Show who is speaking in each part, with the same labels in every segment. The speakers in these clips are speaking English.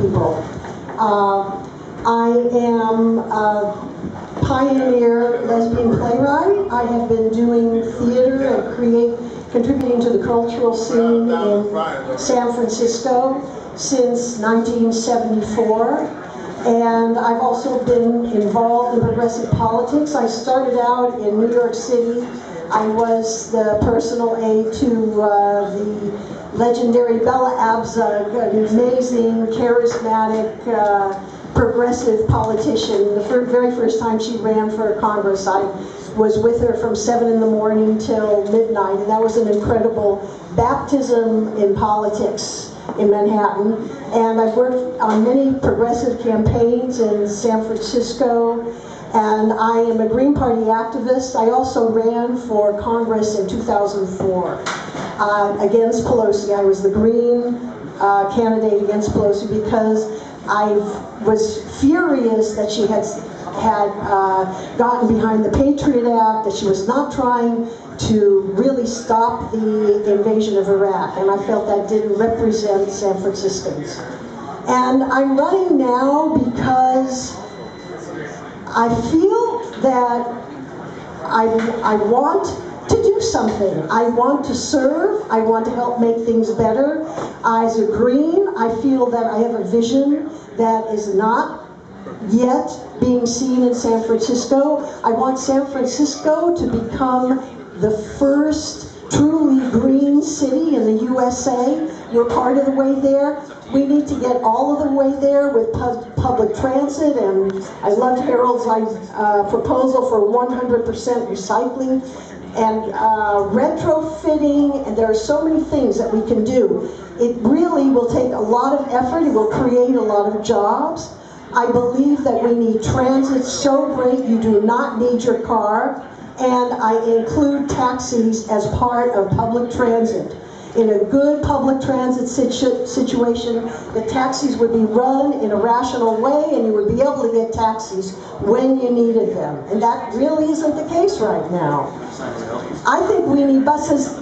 Speaker 1: people. I am a pioneer lesbian playwright. I have been doing theater and contributing to the cultural scene in San Francisco since 1974. And I've also been involved in progressive politics. I started out in New York City. I was the personal aide to the legendary Bella Abzug, an amazing, charismatic, progressive politician. The very first time she ran for Congress, I was with her from 7 in the morning till midnight, and that was an incredible baptism in politics in Manhattan. And I've worked on many progressive campaigns in San Francisco, and I am a Green Party activist. I also ran for Congress in 2004 against Pelosi. I was the Green candidate against Pelosi because I was furious that she had gotten behind the Patriot Act, that she was not trying to really stop the invasion of Iraq, and I felt that didn't represent San Franciscans. And I'm running now because I feel that I want to do something. I want to serve. I want to help make things better. As a Green, I feel that I have a vision that is not yet being seen in San Francisco. I want San Francisco to become the first truly green city in the USA. We're part of the way there. We need to get all of the way there with public transit, and I loved Harold's proposal for 100% recycling and retrofitting, and there are so many things that we can do. It really will take a lot of effort. It will create a lot of jobs. I believe that we need transit so great you do not need your car, and I include taxis as part of public transit. In a good public transit situation, the taxis would be run in a rational way, and you would be able to get taxis when you needed them. And that really isn't the case right now. I think we need buses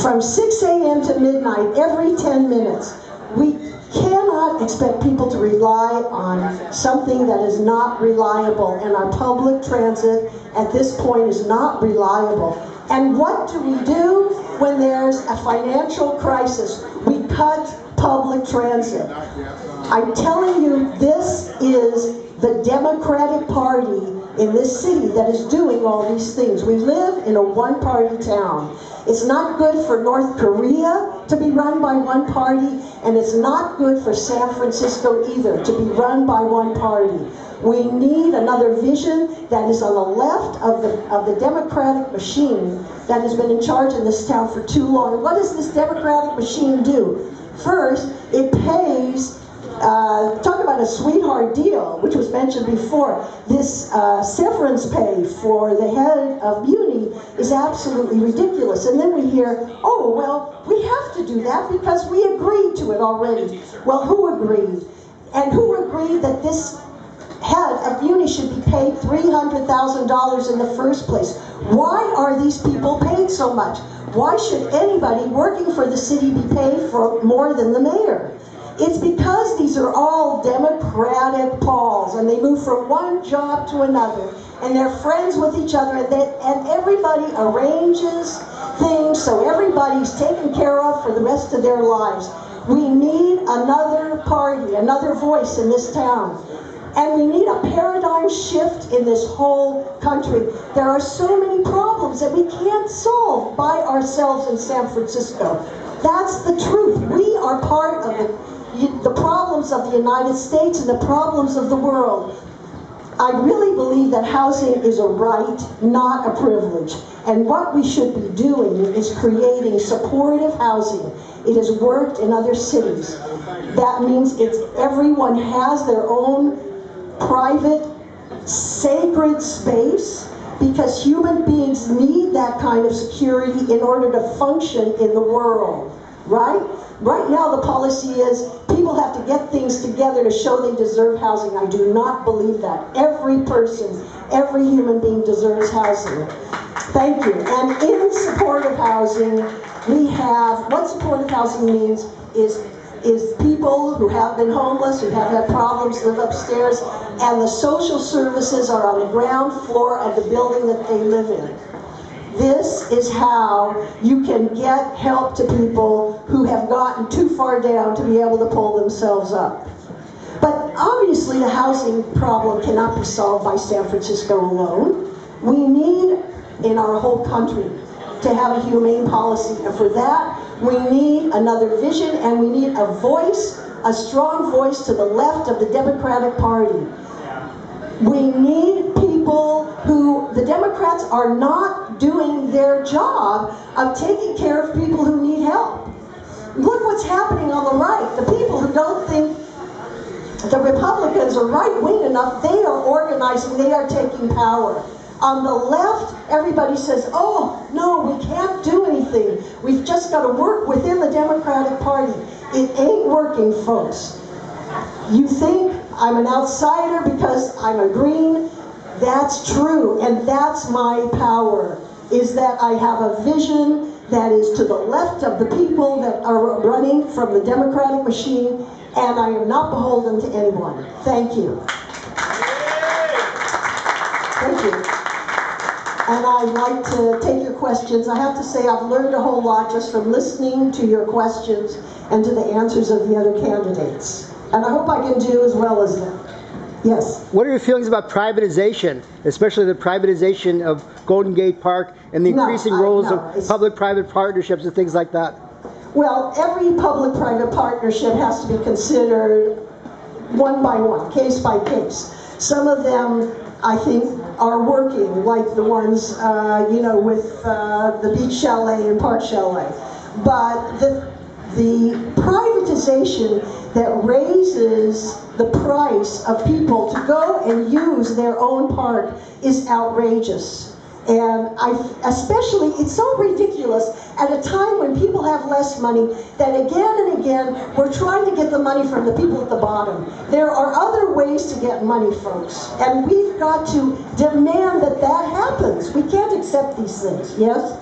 Speaker 1: from 6 a.m. to midnight every 10 minutes. We cannot expect people to rely on something that is not reliable, and our public transit at this point is not reliable. And what do we do when there's a financial crisis? We cut public transit. I'm telling you, this is the Democratic Party in this city that is doing all these things. We live in a one-party town. It's not good for North Korea to be run by one party, and it's not good for San Francisco either to be run by one party. We need another vision that is on the left of the democratic machine that has been in charge in this town for too long. And what does this democratic machine do? First, it pays, talk about a sweetheart deal, which was mentioned before. This severance pay for the head of MUNI is absolutely ridiculous. And then we hear, oh, well, we have to do that because we agreed to it already. Well, who agreed? And who agreed that this head of MUNI should be paid $300,000 in the first place? Why are these people paid so much? Why should anybody working for the city be paid for more than the mayor? It's because these are all Democratic Pauls, and they move from one job to another, and they're friends with each other, and everybody arranges things so everybody's taken care of for the rest of their lives. We need another party, another voice in this town. And we need a paradigm shift in this whole country. There are so many problems that we can't solve by ourselves in San Francisco. That's the truth. We are part of the problems of the United States and the problems of the world. I really believe that housing is a right, not a privilege. And what we should be doing is creating supportive housing. It has worked in other cities. That means everyone has their own private, sacred space, because human beings need that kind of security in order to function in the world, right? Right now the policy is people have to get things together to show they deserve housing. I do not believe that. Every person, every human being deserves housing. Thank you. And in supportive housing, we have, what supportive housing means is is people who have been homeless, who have had problems, live upstairs, and the social services are on the ground floor of the building that they live in. This is how you can get help to people who have gotten too far down to be able to pull themselves up. But obviously the housing problem cannot be solved by San Francisco alone. We need, in our whole country, to have a humane policy, and for that we need another vision, and we need a voice, a strong voice to the left of the Democratic Party. We need people who, the Democrats are not doing their job of taking care of people who need help. Look what's happening on the right. The people who don't think the Republicans are right-wing enough, they are organizing, they are taking power. On the left, everybody says, oh, no, we can't do anything. We've just got to work within the Democratic Party. It ain't working, folks. You think I'm an outsider because I'm a Green? That's true, and that's my power, is that I have a vision that is to the left of the people that are running from the Democratic machine, and I am not beholden to anyone. Thank you. Thank you. And I'd like to take your questions. I have to say I've learned a whole lot just from listening to your questions and to the answers of the other candidates. And I hope I can do as well as them. Yes?
Speaker 2: What are your feelings about privatization, especially the privatization of Golden Gate Park and the increasing roles of public-private partnerships and things like that?
Speaker 1: Well, every public-private partnership has to be considered one by one, case by case. Some of them, I think, are working, like the ones, you know, with the Beach Chalet and Park Chalet. But the privatization that raises the price of people to go and use their own park is outrageous. And especially, it's so ridiculous at a time when people have less money that again and again, we're trying to get the money from the people at the bottom. There are other ways to get money, folks, and we've got to demand that that happens. We can't accept these things, yes?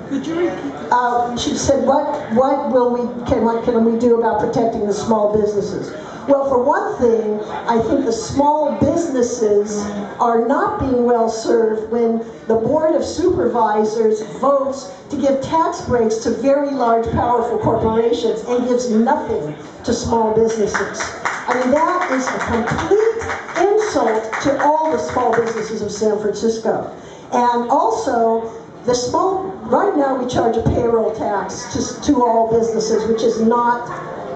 Speaker 3: Could you repeat?
Speaker 1: She said, what can we do about protecting the small businesses? Well, for one thing, I think the small businesses are not being well served when the Board of Supervisors votes to give tax breaks to very large, powerful corporations and gives nothing to small businesses. I mean, that is a complete insult to all the small businesses of San Francisco. And also, right now we charge a payroll tax to all businesses, which is not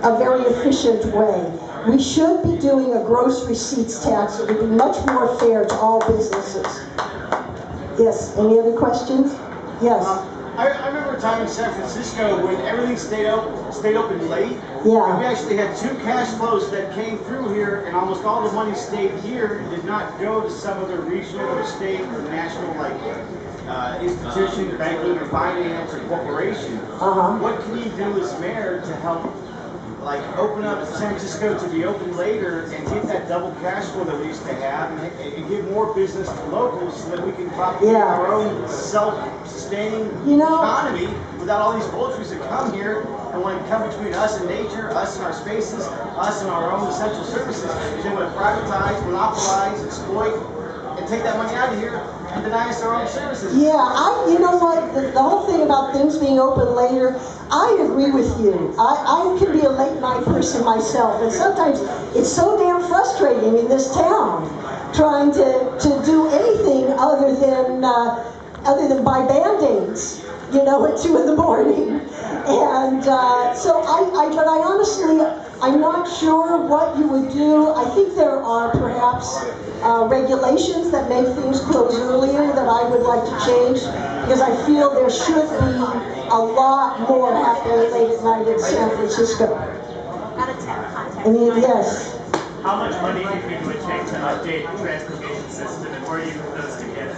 Speaker 1: a very efficient way. We should be doing a gross receipts tax. It would be much more fair to all businesses. Yes, any other questions? Yes.
Speaker 4: I remember a time in San Francisco when everything stayed open late.
Speaker 1: Yeah.
Speaker 4: And we actually had 2 cash flows that came through here, and almost all the money stayed here and did not go to some other regional or state or national institution, banking or finance or corporation. What can you do as mayor to help open up San Francisco to be open later and get that double cash flow that we used to have and give more business to locals so that we can propagate our own self-sustaining economy without all these vultures that come here and want to come between us and nature, us and our spaces, us and our own essential services. They want to privatize, monopolize, exploit, and take that money out of here and deny us our own services.
Speaker 1: Yeah, you know what, the whole thing about things being open later, I agree with you. I can be a late night person myself, and sometimes it's so damn frustrating in this town trying to do anything other than buy Band-Aids, you know, at 2 in the morning. And so but I honestly, I'm not sure what you would do. I think there are perhaps regulations that make things close earlier that I would like to change, because I feel there should be a lot more happening late at night in San Francisco. Yes.
Speaker 5: How much money do you think it would take to update the transportation system, and where do you propose to get it?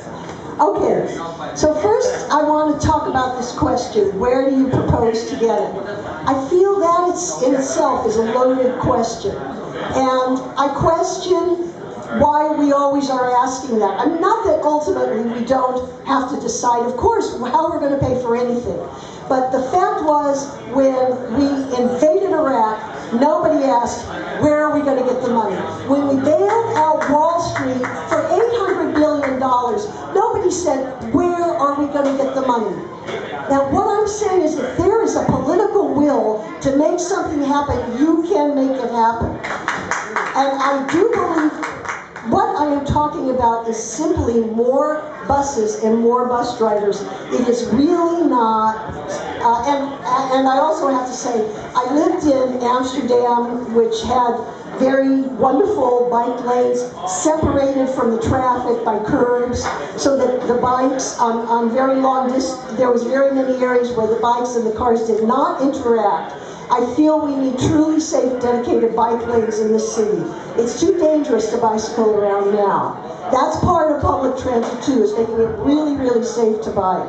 Speaker 1: Okay, so first I want to talk about this question, where do you propose to get it? I feel that in itself is a loaded question. And I question why we always are asking that. I mean, not that ultimately we don't have to decide, of course, how we're going to pay for anything. But the fact was, when we invaded Iraq, nobody asked, where are we going to get the money? When we bailed out Wall Street for $800 billion, nobody said, where are we going to get the money? Now, what I'm saying is, if there is a political will to make something happen, you can make it happen. And I do believe what I am talking about is simply more buses and more bus drivers. It is really not, and I also have to say, I lived in Amsterdam, which had very wonderful bike lanes separated from the traffic by curbs, so that the bikes on very long distance, there was very many areas where the bikes and the cars did not interact. I feel we need truly safe, dedicated bike lanes in this city. It's too dangerous to bicycle around now. That's part of public transit too, is making it really, really safe to bike.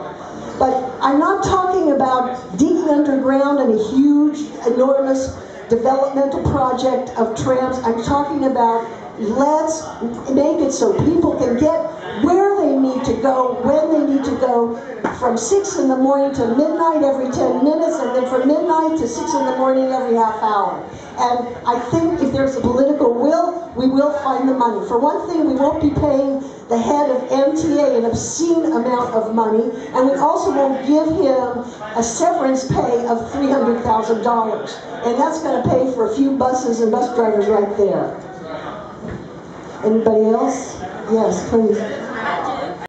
Speaker 1: But I'm not talking about digging underground in a huge, enormous developmental project of trams. I'm talking about, let's make it so people can get where they need to go, when they need to go, from 6 in the morning to midnight every 10 minutes, and then from midnight to 6 in the morning every half hour. And I think if there's a political will, we will find the money. For one thing, we won't be paying the head of MTA an obscene amount of money, and we also won't give him a severance pay of $300,000. And that's going to pay for a few buses and bus drivers right there. Anybody else? Yes, please.